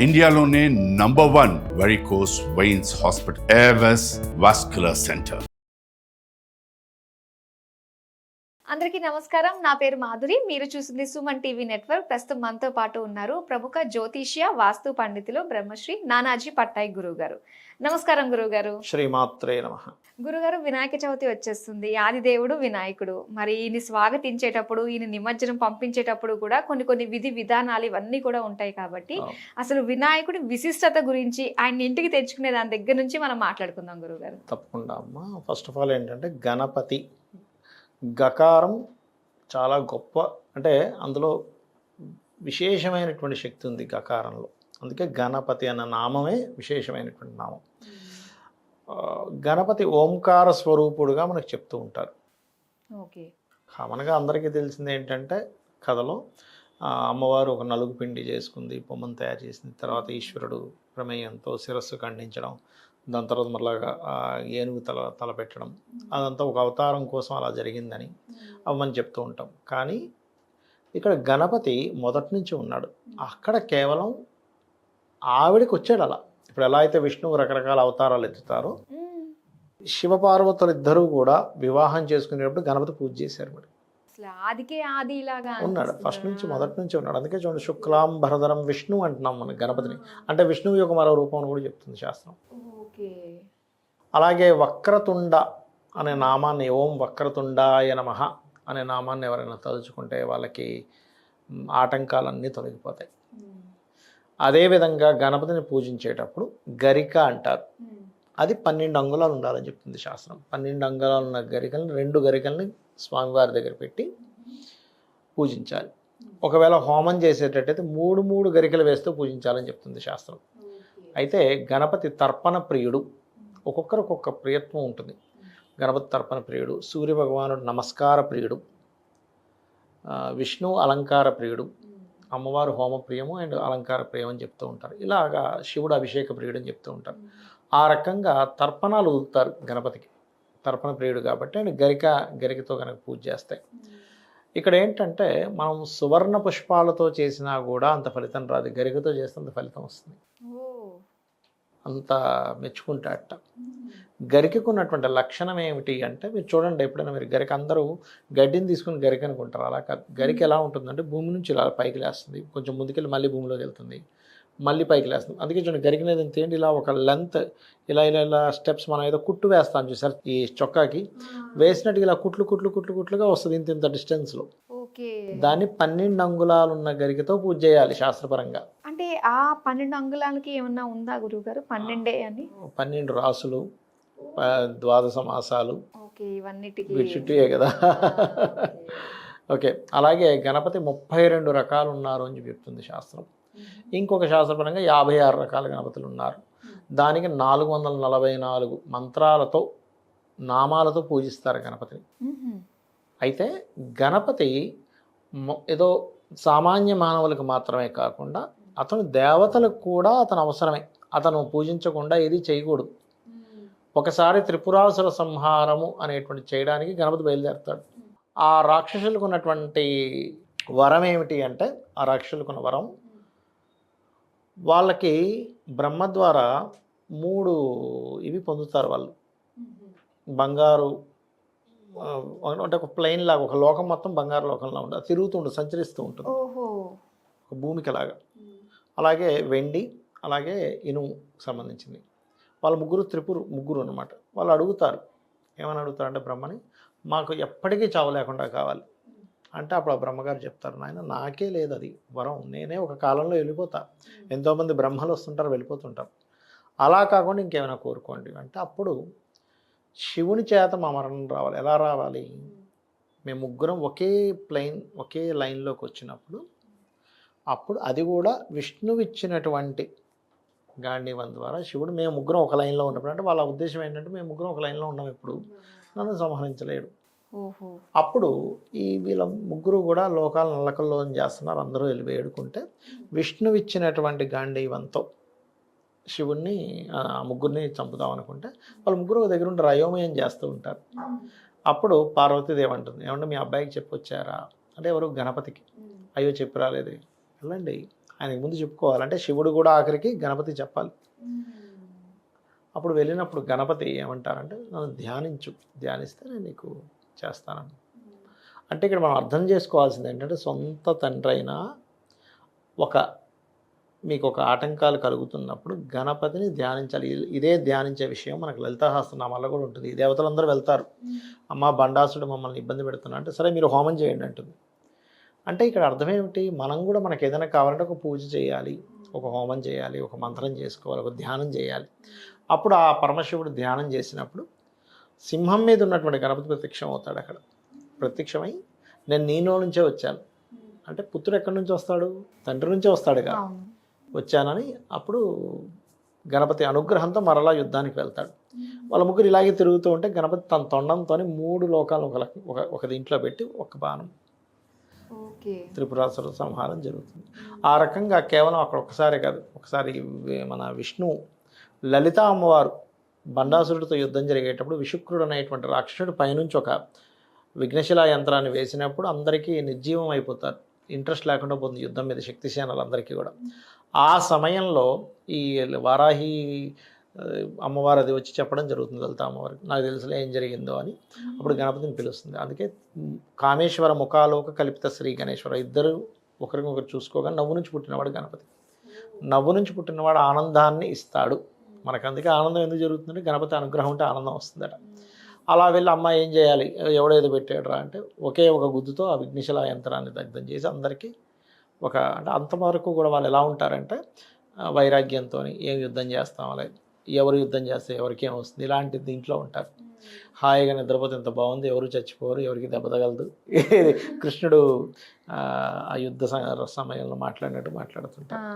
ఇండియాలోనే #1 varicose veins hospital Avis vascular centre. అందరికీ నమస్కారం. నా పేరు మాధురి. మీరు చూస్తుంది సుమన్ టీవీ నెట్వర్క్. ప్రస్తుతం మనతో పాటు ఉన్నారు ప్రముఖ జ్యోతిష్య వాస్తు పండితులు బ్రహ్మశ్రీ నానాజీ పట్నాయక్ గురువు గారు. నమస్కారం గురువు గారు. శ్రీమాత్రే నమః. గురుగారు, వినాయక చవితి వచ్చేస్తుంది. ఆదిదేవుడు వినాయకుడు. మరి ఈయన స్వాగతించేటప్పుడు, ఈయన నిమజ్జనం పంపించేటప్పుడు కూడా కొన్ని విధి విధానాలు ఇవన్నీ కూడా ఉంటాయి కాబట్టి అసలు వినాయకుడి విశిష్టత గురించి ఆయన ఇంటికి తెచ్చుకునే దాని దగ్గర నుంచి మనం మాట్లాడుకుందాం గురుగారు. తప్పకుండా అమ్మా. ఫస్ట్ ఆఫ్ ఆల్ ఏంటంటే గణపతి గకారం చాలా గొప్ప, అంటే అందులో విశేషమైనటువంటి శక్తి ఉంది గకారంలో. అందుకే గణపతి అన్న నామమే విశేషమైనటువంటి నామం. గణపతి ఓంకార స్వరూపుడుగా మనకు చెప్తూ ఉంటారు. ఓకే. కామన్గా అందరికీ తెలిసింది ఏంటంటే కథలో అమ్మవారు ఒక నలుగు పిండి చేసుకుంది, బొమ్మను తయారు చేసింది. తర్వాత ఈశ్వరుడు ప్రమేయంతో శిరస్సు ఖండించడం, దాని తర్వాత మళ్ళా ఏనుగు తల పెట్టడం, అదంతా ఒక అవతారం కోసం అలా జరిగిందని అవి మనం చెప్తూ ఉంటాం. కానీ ఇక్కడ గణపతి మొదటి నుంచి ఉన్నాడు. అక్కడ కేవలం ఆవిడకి వచ్చాడు అలా. ఇప్పుడు ఎలా అయితే విష్ణువు రకరకాల అవతారాలు ఎత్తుతారో, శివపార్వతులు ఇద్దరూ కూడా వివాహం చేసుకునేటప్పుడు గణపతి పూజ చేశారు. మరి ఉన్నాడు, ఫస్ట్ నుంచి మొదటి నుంచి ఉన్నాడు. అందుకే చూడండి, శుక్లాం భరధరం విష్ణు అంటున్నాం మన గణపతిని. అంటే విష్ణువు యొక్క మరో రూపం అని కూడా చెప్తుంది శాస్త్రం. అలాగే వక్రతుండ అనే నామాన్ని, ఓం వక్రతుండాయ నమః అనే నామాన్ని ఎవరైనా తలుచుకుంటే వాళ్ళకి ఆటంకాలన్నీ తొలగిపోతాయి. అదేవిధంగా గణపతిని పూజించేటప్పుడు గరిక అంటారు. అది 12 అంగుళాలు ఉండాలని చెప్తుంది శాస్త్రం. 12 అంగుళాలు ఉన్న గరికల్ని, 2 గరికల్ని స్వామివారి దగ్గర పెట్టి పూజించాలి. ఒకవేళ హోమం చేసేటట్టయితే 3 గరికలు వేస్తూ పూజించాలని చెప్తుంది శాస్త్రం. అయితే గణపతి తర్పణ ప్రియుడు. ఒక్కొక్కరు ఒక్కొక్క ప్రియత్వం ఉంటుంది. గణపతి తర్పణ ప్రియుడు, సూర్య భగవానుడు నమస్కార ప్రియుడు, విష్ణువు అలంకార ప్రియుడు, అమ్మవారు హోమ ప్రియము అండ్ అలంకార ప్రియం అని చెప్తూ ఉంటారు. ఇలాగా శివుడు అభిషేక ప్రియుడు అని చెప్తూ ఉంటారు. ఆ రకంగా తర్పణాలు వదులుతారు గణపతికి. తర్పణ ప్రియుడు కాబట్టి అండ్ గరికతో కనుక పూజ చేస్తాయి. ఇక్కడ ఏంటంటే మనం సువర్ణ పుష్పాలతో చేసినా కూడా అంత ఫలితం రాదు, గరికతో చేస్తే అంత ఫలితం వస్తుంది. అంత మెచ్చుకుంటాడట. గరికకు ఉన్నటువంటి లక్షణం ఏమిటి అంటే, మీరు చూడండి, ఎప్పుడైనా మీరు గరిక, అందరూ గడ్డిని తీసుకుని గరిక అనుకుంటారు. అలా కాదు. గరిక ఎలా ఉంటుందంటే భూమి నుంచి ఇలా పైకి లేస్తుంది, కొంచెం ముందుకెళ్ళి మళ్ళీ భూమిలోకి వెళ్తుంది, మళ్ళీ పైకి లేస్తుంది. అందుకే చూడండి, గరిక అనేది ఏంటి, ఇలా ఒక లెంత్ ఇలా స్టెప్స్ మనం ఏదో కుట్టు వేస్తాం చూసారు, ఈ చొక్కాకి వేసినట్టు ఇలా కుట్లుగా వస్తుంది ఇంత డిస్టెన్స్లో. దాన్ని 12 అంగుళాలు ఉన్న గరికతో పూజ చేయాలి శాస్త్రపరంగా. అంటే ఆ 12 అంగుళాలకి ఏమన్నా ఉందా గురువుగారు? 12 అని 12 రాసులు, 12 మాసాలు వీటి చుట్టూయే కదా. ఓకే. అలాగే గణపతి 32 రకాలు ఉన్నారు అని చెప్తుంది శాస్త్రం. ఇంకొక శాస్త్రపరంగా 56 రకాల గణపతులు ఉన్నారు. దానికి 444 మంత్రాలతో, నామాలతో పూజిస్తారు గణపతిని. అయితే గణపతి ఏదో సామాన్య మానవులకు మాత్రమే కాకుండా అతను దేవతలకు కూడా అతను అవసరమే. అతను పూజించకుండా ఏది చేయకూడదు. ఒకసారి త్రిపురాసుర సంహారము అనేటువంటి చేయడానికి గణపతి బయలుదేరుతాడు. ఆ రాక్షసులకు ఉన్నటువంటి వరం ఏమిటి అంటే, ఆ రాక్షసులకు ఉన్న వరం, వాళ్ళకి బ్రహ్మ ద్వారా 3 ఇవి పొందుతారు వాళ్ళు. బంగారు అంటే ఒక ప్లెయిన్ లాగా, ఒక లోకం మొత్తం బంగారు లోకంలో ఉంటుంది, అది తిరుగుతూ ఉంటుంది, సంచరిస్తూ ఉంటుంది, ఒక భూమికి లాగా. అలాగే వెండి, అలాగే ఇనుము సంబంధించింది. వాళ్ళ ముగ్గురు అన్నమాట. వాళ్ళు అడుగుతారు, ఏమని అడుగుతారంటే బ్రహ్మని, మాకు ఎప్పటికీ చావు లేకుండా కావాలి అంటే, అప్పుడు ఆ బ్రహ్మగారు చెప్తారు, నాయన నాకే లేదు అది వరం, నేనే ఒక కాలంలో వెళ్ళిపోతా, ఎంతోమంది బ్రహ్మలు వస్తుంటారు వెళ్ళిపోతుంటారు, అలా కాకుండా ఇంకేమైనా కోరుకోండి అంటే, అప్పుడు శివుని చేత మా మరణం రావాలి. ఎలా రావాలి? మేము ముగ్గురం ఒకే లైన్లోకి వచ్చినప్పుడు, అప్పుడు అది కూడా విష్ణువు ఇచ్చినటువంటి గాంధీవం ద్వారా శివుడు, మేము ముగ్గురం ఒక లైన్లో ఉన్నప్పుడు, అంటే వాళ్ళ ఉద్దేశం ఏంటంటే, మేము ముగ్గురం ఒక లైన్లో ఉన్నాం, ఇప్పుడు నన్ను సంహరించలేడు. అప్పుడు వీళ్ళ ముగ్గురు కూడా లోకాల నల్లకల్లో చేస్తున్నారు, అందరూ వెళ్ళి వేడుకుంటే విష్ణువు ఇచ్చినటువంటి గాంధీవంతో శివుణ్ణి, ముగ్గురిని చంపుదాం అనుకుంటే వాళ్ళు ముగ్గురు ఒక దగ్గర ఉండి అయోమయం చేస్తూ ఉంటారు. అప్పుడు పార్వతీదేవి అంటుంది, ఏమంటే మీ అబ్బాయికి చెప్పొచ్చారా అంటే, ఎవరు? గణపతికి. అయ్యో చెప్పి రాలేదు. వెళ్ళండి ఆయనకి ముందు చెప్పుకోవాలంటే శివుడు కూడా ఆఖరికి గణపతి చెప్పాలి. అప్పుడు వెళ్ళినప్పుడు గణపతి ఏమంటారంటే నన్ను ధ్యానిస్తే నేను నీకు చేస్తానని. అంటే ఇక్కడ మనం అర్థం చేసుకోవాల్సింది ఏంటంటే సొంత తండ్రి అయినా మీకు ఒక ఆటంకాలు కలుగుతున్నప్పుడు గణపతిని ధ్యానించాలి. ఇదే ధ్యానించే విషయం మనకు లలితా సహస్రనామాల్లో కూడా ఉంటుంది. ఈ దేవతలందరూ వెళ్తారు, అమ్మ బండాసుడు మమ్మల్ని ఇబ్బంది పెడుతున్నా అంటే సరే మీరు హోమం చేయండి అంటుంది. అంటే ఇక్కడ అర్థం ఏమిటి, మనం కూడా మనకు ఏదైనా కావాలంటే ఒక పూజ చేయాలి, ఒక హోమం చేయాలి, ఒక మంత్రం చేసుకోవాలి, ఒక ధ్యానం చేయాలి. అప్పుడు ఆ పరమశివుడు ధ్యానం చేసినప్పుడు సింహం మీద ఉన్నటువంటి గణపతి ప్రత్యక్షం అవుతాడు. అక్కడ ప్రత్యక్షమై నేను నీలో నుంచే వచ్చాను అంటే పుత్రుడు ఎక్కడి నుంచి వస్తాడు, తండ్రి నుంచే వస్తాడుగా, వచ్చానని అప్పుడు గణపతి అనుగ్రహంతో మరలా యుద్ధానికి వెళ్తాడు. వాళ్ళ ముగ్గురు ఇలాగే తిరుగుతూ ఉంటే గణపతి తన తొండంతో 3 లోకాలను ఒక దీంట్లో పెట్టి ఒక బాణం త్రిపురాసుర సంహారం జరుగుతుంది. ఆ రకంగా కేవలం అక్కడ ఒక్కసారే కాదు, ఒకసారి మన విష్ణు లలిత అమ్మవారు బండాసురుడితో యుద్ధం జరిగేటప్పుడు విశుక్రుడు అనేటువంటి రాక్షసుడు పైనుంచి ఒక విఘ్నశిలా యంత్రాన్ని వేసినప్పుడు అందరికీ నిర్జీవం అయిపోతారు, ఇంట్రెస్ట్ లేకుండా పోతుంది యుద్ధం మీద శక్తిసేనలు అందరికీ కూడా. ఆ సమయంలో ఈ వారాహి అమ్మవారు అది వచ్చి చెప్పడం జరుగుతుంది లలిత అమ్మవారికి, నాకు తెలుసులే ఏం జరిగిందో అని. అప్పుడు గణపతిని పిలుస్తుంది. అందుకే కామేశ్వర ముఖాలోక కల్పిత శ్రీ గణేశ్వర ఇద్దరు ఒకరికొకరు చూసుకోగా నవ్వు నుంచి పుట్టినవాడు గణపతి. నవ్వు నుంచి పుట్టినవాడు ఆనందాన్ని ఇస్తాడు మనకు. అందుకే ఆనందం ఎందుకు జరుగుతుందంటే గణపతి అనుగ్రహం ఉంటే ఆనందం వస్తుందట. అలా వెళ్ళి అమ్మ ఏం చేయాలి, ఎవడేదో పెట్టాడు రా అంటే ఒకే ఒక గుద్దుతో ఆ విఘ్నశిలా యంత్రాన్ని దగ్ధం చేసి అందరికీ అంటే అంతవరకు కూడా వాళ్ళు ఎలా ఉంటారంటే వైరాగ్యంతో ఏం యుద్ధం చేస్తాం, అలా ఎవరు యుద్ధం చేస్తే ఎవరికి ఏమొస్తుంది ఇలాంటి దీంట్లో ఉంటారు. హాయిగా నిద్రపోతే ఎంత బాగుంది, ఎవరు చచ్చిపోరు, ఎవరికి దెబ్బ తగలదు. కృష్ణుడు ఆ యుద్ధ సమయంలో మాట్లాడినట్టు మాట్లాడుతుంటారు.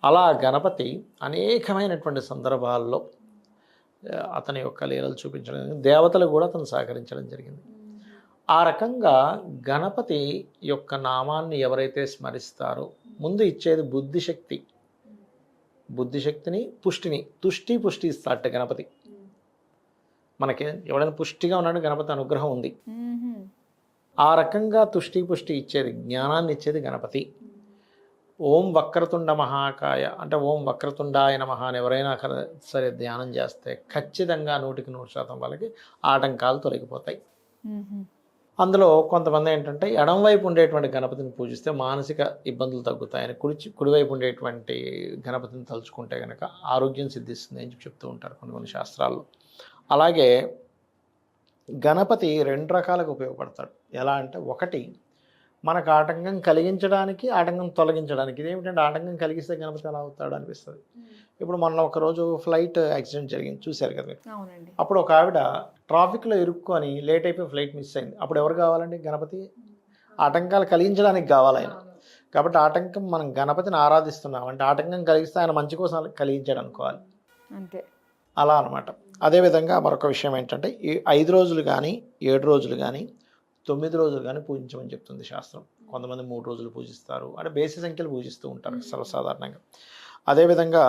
అలా గణపతి అనేకమైనటువంటి సందర్భాల్లో అతని యొక్క లీలలు చూపించడం జరిగింది. దేవతలు కూడా అతను సహకరించడం జరిగింది. ఆ రకంగా గణపతి యొక్క నామాన్ని ఎవరైతే స్మరిస్తారో ముందు ఇచ్చేది బుద్ధిశక్తి, బుద్ధిశక్తిని పుష్టిని పుష్టి ఇస్తాట గణపతి. మనకి ఎవడైనా పుష్టిగా ఉన్నాడు గణపతి అనుగ్రహం ఉంది. ఆ రకంగా పుష్టి ఇచ్చేది జ్ఞానాన్ని ఇచ్చేది గణపతి. ఓం వక్రతుండ మహాకాయ అంటే ఓం వక్రతుండాయ నమః అని ఎవరైనా సరే ధ్యానం చేస్తే ఖచ్చితంగా 100% వాళ్ళకి ఆటంకాలు తొలగిపోతాయి. అందులో కొంతమంది ఏంటంటే ఎడంవైపు ఉండేటువంటి గణపతిని పూజిస్తే మానసిక ఇబ్బందులు తగ్గుతాయని, కుడివైపు ఉండేటువంటి గణపతిని తలుచుకుంటే కనుక ఆరోగ్యం సిద్ధిస్తుంది అని చెప్తూ ఉంటారు కొన్ని శాస్త్రాల్లో. అలాగే గణపతి 2 రకాలుగా ఉపయోగపడతాడు. ఎలా అంటే ఒకటి మనకు ఆటంకం కలిగించడానికి, ఆటంకం తొలగించడానికి. ఇదేమిటంటే ఆటంకం కలిగిస్తే గణపతి ఎలా అవుతాడు అనిపిస్తుంది. ఇప్పుడు మొన్న ఒకరోజు ఫ్లైట్ యాక్సిడెంట్ జరిగింది, చూశారు కదా మీరు. అప్పుడు ఒక ఆవిడ ట్రాఫిక్లో ఇరుక్కొని లేట్ అయిపోయి ఫ్లైట్ మిస్ అయింది. అప్పుడు ఎవరు కావాలండి, గణపతి. ఆటంకాలు కలిగించడానికి కావాలి ఆయన. కాబట్టి ఆటంకం మనం గణపతిని ఆరాధిస్తున్నాం అంటే ఆటంకం కలిగిస్తే ఆయన మంచి కోసం కలిగించాడు అనుకోవాలి, అంతే. అలా అనమాట. అదేవిధంగా మరొక విషయం ఏంటంటే ఈ 5 రోజులు కానీ 7 రోజులు కానీ 9 రోజులు కానీ పూజించమని చెప్తుంది శాస్త్రం. కొంతమంది 3 రోజులు పూజిస్తారు, అంటే బేసి సంఖ్యలు పూజిస్తూ ఉంటారు సర్వసాధారణంగా. అదేవిధంగా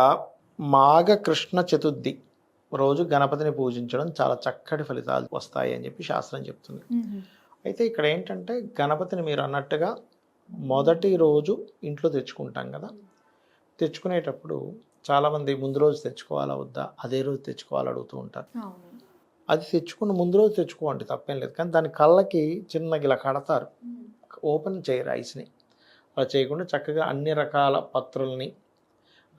మాఘ కృష్ణ చతుర్థి రోజు గణపతిని పూజించడం చాలా చక్కటి ఫలితాలు వస్తాయి అని చెప్పి శాస్త్రం చెప్తుంది. అయితే ఇక్కడ ఏంటంటే గణపతిని మీరు అన్నట్టుగా మొదటి రోజు ఇంట్లో తెచ్చుకుంటాం కదా, తెచ్చుకునేటప్పుడు చాలామంది ముందు రోజు తెచ్చుకోవాలా వద్దా, అదే రోజు తెచ్చుకోవాలని అడుగుతూ ఉంటారు. అది తెచ్చుకున్న ముందు రోజు తెచ్చుకోండి, తప్పేం లేదు. కానీ దాని కళ్ళకి చిన్నగా ఇలా కడతారు, ఓపెన్ చేయరు ఐస్ని. అలా చేయకుండా చక్కగా అన్ని రకాల పత్రుల్ని,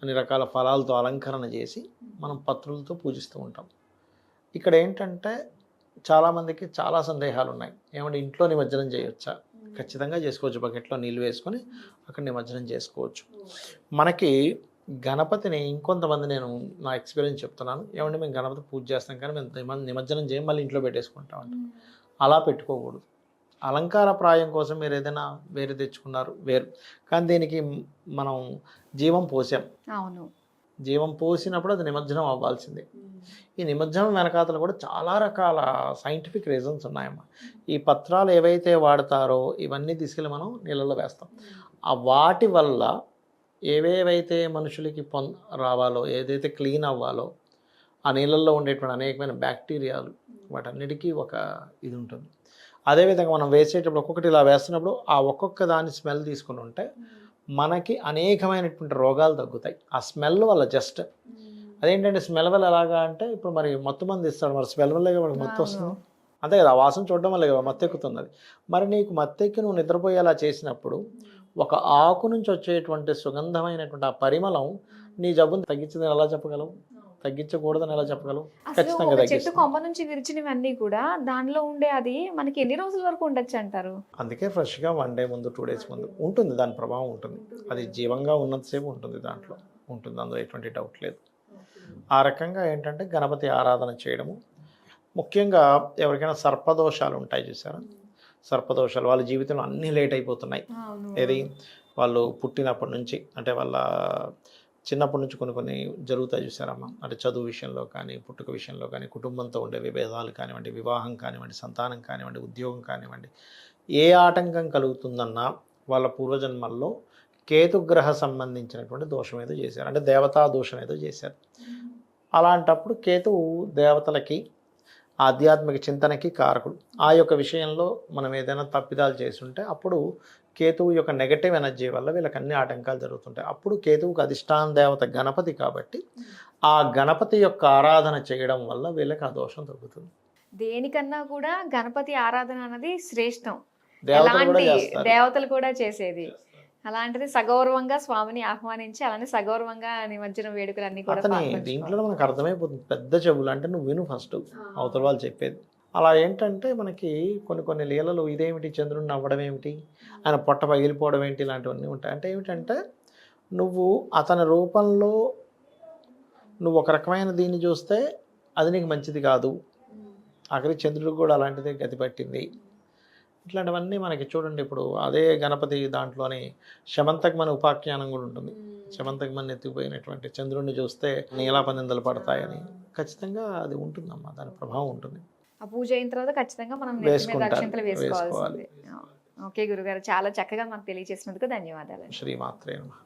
అన్ని రకాల ఫలాలతో అలంకరణ చేసి మనం పత్రులతో పూజిస్తూ ఉంటాం. ఇక్కడ ఏంటంటే చాలామందికి చాలా సందేహాలు ఉన్నాయి. ఏమంటే ఇంట్లో నిమజ్జనం చేయొచ్చా? ఖచ్చితంగా చేసుకోవచ్చు. బకెట్లో నీళ్ళు వేసుకొని అక్కడ నిమజ్జనం చేసుకోవచ్చు. మనకి గణపతిని ఇంకొంతమంది, నేను నా ఎక్స్పీరియన్స్ చెప్తున్నాను, ఏమంటే మేము గణపతి పూజ చేస్తాం కానీ మేము నిమజ్జనం చేయం, మళ్ళీ ఇంట్లో పెట్టేసుకుంటామంట. అలా పెట్టుకోకూడదు. అలంకార ప్రాయం కోసం మీరు ఏదైనా వేరే తెచ్చుకున్నారు వేరు, కానీ దీనికి మనం జీవం పోసాం. అవును, జీవం పోసినప్పుడు అది నిమజ్జనం అవ్వాల్సిందే. ఈ నిమజ్జనం వెనకాతలు కూడా చాలా రకాల సైంటిఫిక్ రీజన్స్ ఉన్నాయమ్మా. ఈ పత్రాలు ఏవైతే వాడతారో ఇవన్నీ తీసుకెళ్ళి మనం నీళ్ళలో వేస్తాం. ఆ వాటి వల్ల ఏవేవైతే మనుషులకి రావాలో, ఏదైతే క్లీన్ అవ్వాలో ఆ నీళ్ళల్లో ఉండేటువంటి అనేకమైన బ్యాక్టీరియాలు, వాటన్నిటికీ ఒక ఇది ఉంటుంది. అదేవిధంగా మనం వేసేటప్పుడు ఒక్కొక్కటి ఇలా వేస్తున్నప్పుడు ఆ ఒక్కొక్క దాని స్మెల్ తీసుకుని ఉంటే మనకి అనేకమైనటువంటి రోగాలు తగ్గుతాయి ఆ స్మెల్ వల్ల. జస్ట్ అదేంటంటే స్మెల్ వల్ల ఎలాగా అంటే ఇప్పుడు మరి మత్తు మంది ఇస్తాడు, మరి స్మెల్ వల్లే మనకు మత్తు వస్తుంది. అంతే కదా, ఆ వాసన చూడడం వల్ల కదా మత్తు ఎక్కుతుంది. అది మరి నీకు మత్తు ఎక్కి నువ్వు నిద్రపోయేలా చేసినప్పుడు ఒక ఆకు నుంచి వచ్చేటువంటి సుగంధమైనటువంటి ఆ పరిమళం నీ జబ్బుని తగ్గించిందని ఎలా చెప్పగలవు? తగ్గించకూడదని ఎలా చెప్పగలవు? అసలు ఖచ్చితంగా ఒక చెట్టు తగ్గిస్తుంది. కొమ్మ నుంచి విరిచినవన్నీ కూడా దానిలో ఉండే అది మనకి ఎన్ని రోజుల వరకు ఉండొచ్చు అంటారు? అందుకే ఫ్రెష్గా 1 డే ముందు 2 డేస్ ముందు ఉంటుంది, దాని ప్రభావం ఉంటుంది. అది జీవంగా ఉన్నంతసేపు ఉంటుంది, దాంట్లో ఉంటుంది, అందులో ఎటువంటి డౌట్ లేదు. ఆ రకంగా ఏంటంటే గణపతి ఆరాధన చేయడము, ముఖ్యంగా ఎవరికైనా సర్పదోషాలు ఉంటాయి చూసారా, సర్పదోషాలు వాళ్ళ జీవితంలో అన్నీ లేట్ అయిపోతున్నాయి. ఏది వాళ్ళు పుట్టినప్పటి నుంచి అంటే వాళ్ళ చిన్నప్పటి నుంచి కొన్ని జరుగుతాయి చూసారమ్మా, అంటే చదువు విషయంలో కానీ, పుట్టుక విషయంలో కానీ, కుటుంబంతో ఉండే విభేదాలు కానివ్వండి, వివాహం కానివ్వండి, సంతానం కానివ్వండి, ఉద్యోగం కానివ్వండి, ఏ ఆటంకం కలుగుతుందన్నా వాళ్ళ పూర్వజన్మల్లో కేతుగ్రహ సంబంధించినటువంటి దోషం ఏదో చేశారు, అంటే దేవతా దోషం ఏదో చేశారు. అలాంటప్పుడు కేతువు దేవతలకి ఆధ్యాత్మిక చింతనకి కారకుడు. ఆ యొక్క విషయంలో మనం ఏదైనా తప్పిదాలు చేస్తుంటే అప్పుడు కేతువు యొక్క నెగటివ్ ఎనర్జీ వల్ల వీళ్ళకి అన్ని ఆటంకాలు జరుగుతుంటాయి. అప్పుడు కేతువుకి అధిష్టాన దేవత గణపతి కాబట్టి ఆ గణపతి యొక్క ఆరాధన చేయడం వల్ల వీళ్ళకి ఆ దోషం తగ్గుతుంది. దేనికన్నా కూడా గణపతి ఆరాధన అనేది శ్రేష్టం. దేవతలు కూడా ఎలాంటి చేస్తారు. దేవతలు కూడా చేసేది. అలాంటిది సగౌరవంగా స్వామిని ఆహ్వానించి అలానే సగౌరవంగా నిమజ్జనం వేడుకలు అన్ని కూడా అతని పాల్పంచుకోవాలి. దీంట్లో మనకు అర్థమైపోతుంది, పెద్ద చెవులు అంటే నువ్వు విను ఫస్ట్ అవతల వాళ్ళు చెప్పేది. అలా ఏంటంటే మనకి కొన్ని లీలలు ఇదేమిటి, చంద్రుడిని నవ్వడం ఏమిటి, ఆయన పొట్ట పగిలిపోవడం ఏంటి, ఇలాంటివన్నీ ఉంటాయి. అంటే ఏమిటంటే నువ్వు అతని రూపంలో నువ్వు ఒక రకమైన దీన్ని చూస్తే అది నీకు మంచిది కాదు. ఆఖరి చంద్రుడికి కూడా అలాంటిదే గతి పట్టింది. ఇట్లాంటివన్నీ మనకి చూడండి, ఇప్పుడు అదే గణపతి దాంట్లోని శమంతకమని ఉపాఖ్యానం కూడా ఉంటుంది. శమంతకమని ఎత్తుకుపోయినటువంటి చంద్రుడిని చూస్తే నీలాపనిందలు పడతాయని ఖచ్చితంగా అది ఉంటుందమ్మా, దాని ప్రభావం ఉంటుంది. ఆ పూజ అయిన తర్వాత ఖచ్చితంగా మనం నెత్తి మీద వేసుకుంటారు, అక్షంతలు వేసుకోవాల్సిందే. ఓకే గురుగారు, చాలా చక్కగా మాకు తెలియజేసినందుకు ధన్యవాదాలు. శ్రీమాత్రే నమః.